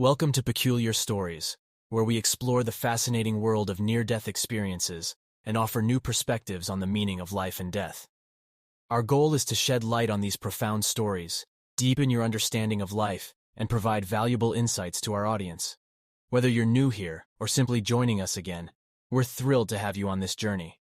Welcome to Peculiar Stories, where we explore the fascinating world of near-death experiences and offer new perspectives on the meaning of life and death. Our goal is to shed light on these profound stories, deepen your understanding of life, and provide valuable insights to our audience. Whether you're new here or simply joining us again, we're thrilled to have you on this journey.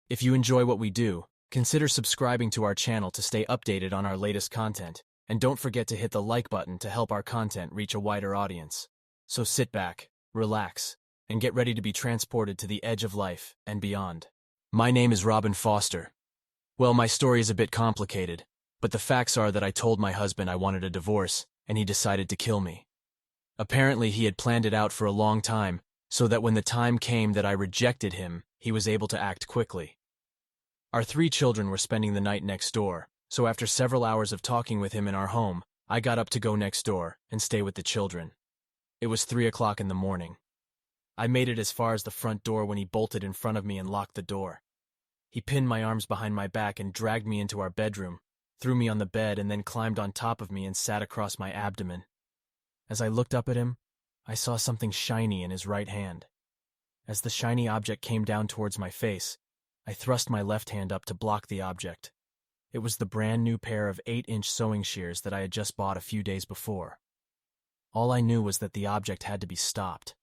If you enjoy what we do, consider subscribing to our channel to stay updated on our latest content. And don't forget to hit the like button to help our content reach a wider audience. So sit back, relax, and get ready to be transported to the edge of life and beyond. My name is Robin Foster. Well, my story is a bit complicated, but the facts are that I told my husband I wanted a divorce, and he decided to kill me. Apparently, he had planned it out for a long time, so that when the time came that I rejected him, he was able to act quickly. Our 3 children were spending the night next door, so after several hours of talking with him in our home, I got up to go next door and stay with the children. It was 3 o'clock in the morning. I made it as far as the front door when he bolted in front of me and locked the door. He pinned my arms behind my back and dragged me into our bedroom, threw me on the bed, and then climbed on top of me and sat across my abdomen. As I looked up at him, I saw something shiny in his right hand. As the shiny object came down towards my face, I thrust my left hand up to block the object. It was the brand new pair of 8-inch sewing shears that I had just bought a few days before. All I knew was that the object had to be stopped,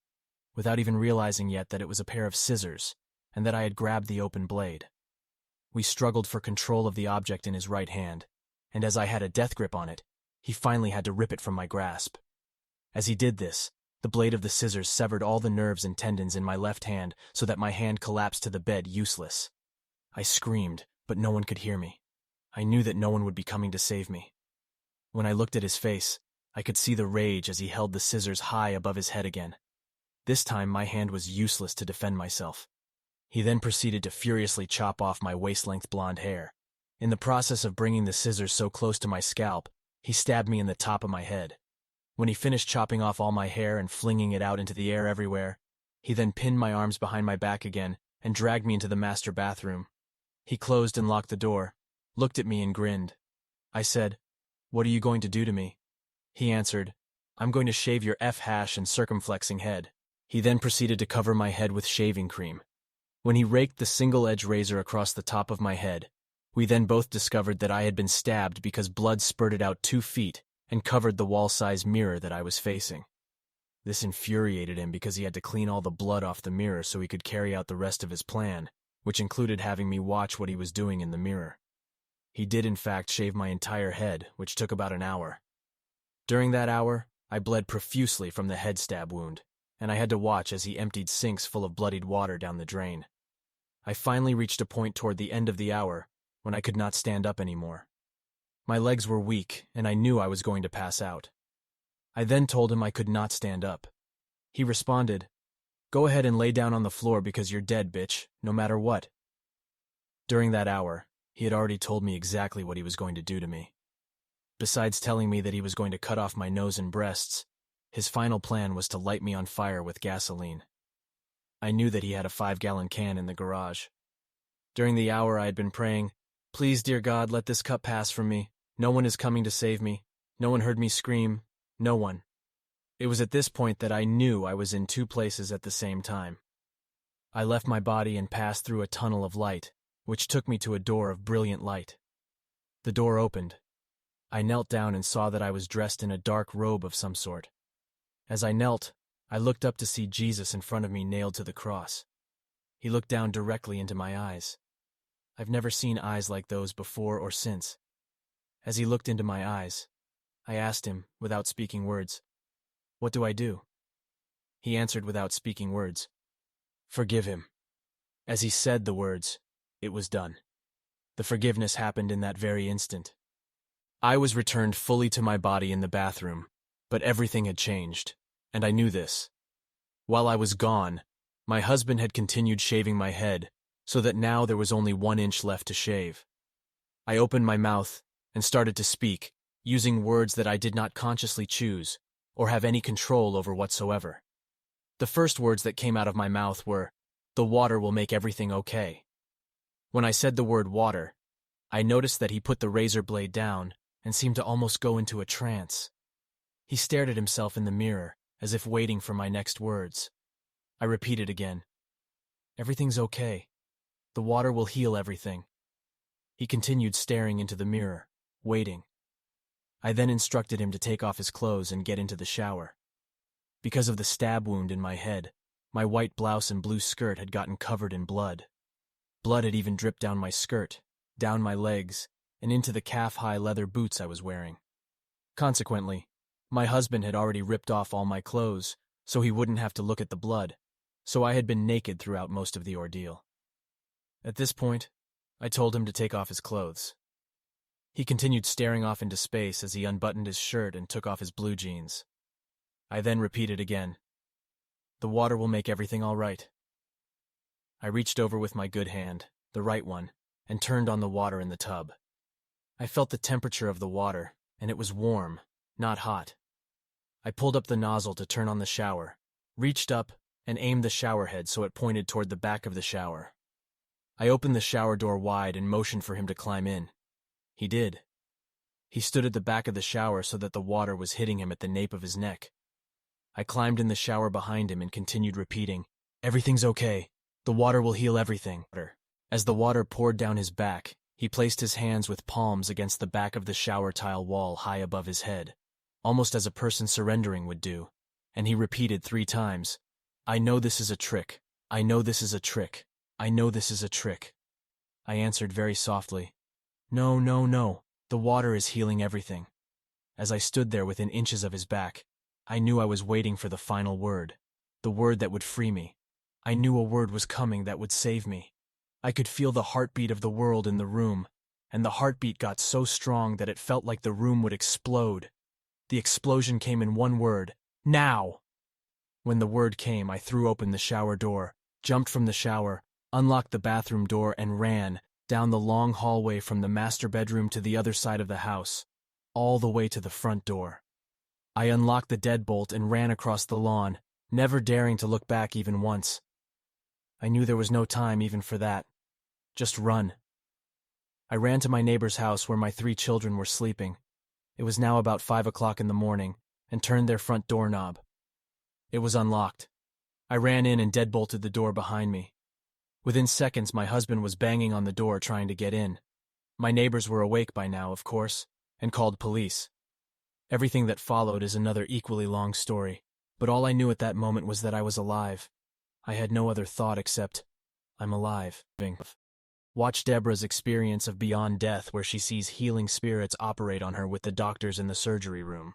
without even realizing yet that it was a pair of scissors, and that I had grabbed the open blade. We struggled for control of the object in his right hand, and as I had a death grip on it, he finally had to rip it from my grasp. As he did this, the blade of the scissors severed all the nerves and tendons in my left hand so that my hand collapsed to the bed useless. I screamed, but no one could hear me. I knew that no one would be coming to save me. When I looked at his face, I could see the rage as he held the scissors high above his head again. This time my hand was useless to defend myself. He then proceeded to furiously chop off my waist-length blonde hair. In the process of bringing the scissors so close to my scalp, he stabbed me in the top of my head. When he finished chopping off all my hair and flinging it out into the air everywhere, he then pinned my arms behind my back again and dragged me into the master bathroom. He closed and locked the door, looked at me and grinned. I said, "What are you going to do to me?" He answered, "I'm going to shave your F-hash and circumflexing head." He then proceeded to cover my head with shaving cream. When he raked the single-edge razor across the top of my head, we then both discovered that I had been stabbed because blood spurted out 2 feet and covered the wall-size mirror that I was facing. This infuriated him because he had to clean all the blood off the mirror so he could carry out the rest of his plan, which included having me watch what he was doing in the mirror. He did in fact shave my entire head, which took about an hour. During that hour, I bled profusely from the head stab wound, and I had to watch as he emptied sinks full of bloodied water down the drain. I finally reached a point toward the end of the hour when I could not stand up anymore. My legs were weak, and I knew I was going to pass out. I then told him I could not stand up. He responded, "Go ahead and lay down on the floor because you're dead, bitch, no matter what." During that hour, he had already told me exactly what he was going to do to me. Besides telling me that he was going to cut off my nose and breasts, his final plan was to light me on fire with gasoline. I knew that he had a 5-gallon can in the garage. During the hour I had been praying, "Please, dear God, let this cup pass from me. No one is coming to save me. No one heard me scream. No one." It was at this point that I knew I was in 2 places at the same time. I left my body and passed through a tunnel of light, which took me to a door of brilliant light. The door opened. I knelt down and saw that I was dressed in a dark robe of some sort. As I knelt, I looked up to see Jesus in front of me nailed to the cross. He looked down directly into my eyes. I've never seen eyes like those before or since. As he looked into my eyes, I asked him, without speaking words, "What do I do?" He answered without speaking words, "Forgive him." As he said the words, it was done. The forgiveness happened in that very instant. I was returned fully to my body in the bathroom, but everything had changed, and I knew this. While I was gone, my husband had continued shaving my head, so that now there was only 1 inch left to shave. I opened my mouth and started to speak, using words that I did not consciously choose or have any control over whatsoever. The first words that came out of my mouth were, "The water will make everything okay." When I said the word water, I noticed that he put the razor blade down and seemed to almost go into a trance. He stared at himself in the mirror as if waiting for my next words. I repeated again, "Everything's okay. The water will heal everything." He continued staring into the mirror, waiting. I then instructed him to take off his clothes and get into the shower. Because of the stab wound in my head, my white blouse and blue skirt had gotten covered in blood. Blood had even dripped down my skirt, down my legs, and into the calf-high leather boots I was wearing. Consequently, my husband had already ripped off all my clothes, so he wouldn't have to look at the blood, so I had been naked throughout most of the ordeal. At this point, I told him to take off his clothes. He continued staring off into space as he unbuttoned his shirt and took off his blue jeans. I then repeated again, "The water will make everything all right." I reached over with my good hand, the right one, and turned on the water in the tub. I felt the temperature of the water, and it was warm, not hot. I pulled up the nozzle to turn on the shower, reached up, and aimed the shower head so it pointed toward the back of the shower. I opened the shower door wide and motioned for him to climb in. He did. He stood at the back of the shower so that the water was hitting him at the nape of his neck. I climbed in the shower behind him and continued repeating, "Everything's okay. The water will heal everything." As the water poured down his back, he placed his hands with palms against the back of the shower tile wall high above his head, almost as a person surrendering would do, and he repeated 3 times, "I know this is a trick. I know this is a trick. I know this is a trick." I answered very softly, "No, no, no. The water is healing everything." As I stood there within inches of his back, I knew I was waiting for the final word, the word that would free me. I knew a word was coming that would save me. I could feel the heartbeat of the world in the room, and the heartbeat got so strong that it felt like the room would explode. The explosion came in one word, "Now!" When the word came, I threw open the shower door, jumped from the shower, unlocked the bathroom door, and ran down the long hallway from the master bedroom to the other side of the house, all the way to the front door. I unlocked the deadbolt and ran across the lawn, never daring to look back even once. I knew there was no time even for that. Just run. I ran to my neighbor's house where my 3 children were sleeping. It was now about 5 o'clock in the morning, and turned their front doorknob. It was unlocked. I ran in and deadbolted the door behind me. Within seconds, my husband was banging on the door trying to get in. My neighbors were awake by now, of course, and called police. Everything that followed is another equally long story, but all I knew at that moment was that I was alive. I had no other thought except, I'm alive. Watch Deborah's experience of beyond death where she sees healing spirits operate on her with the doctors in the surgery room.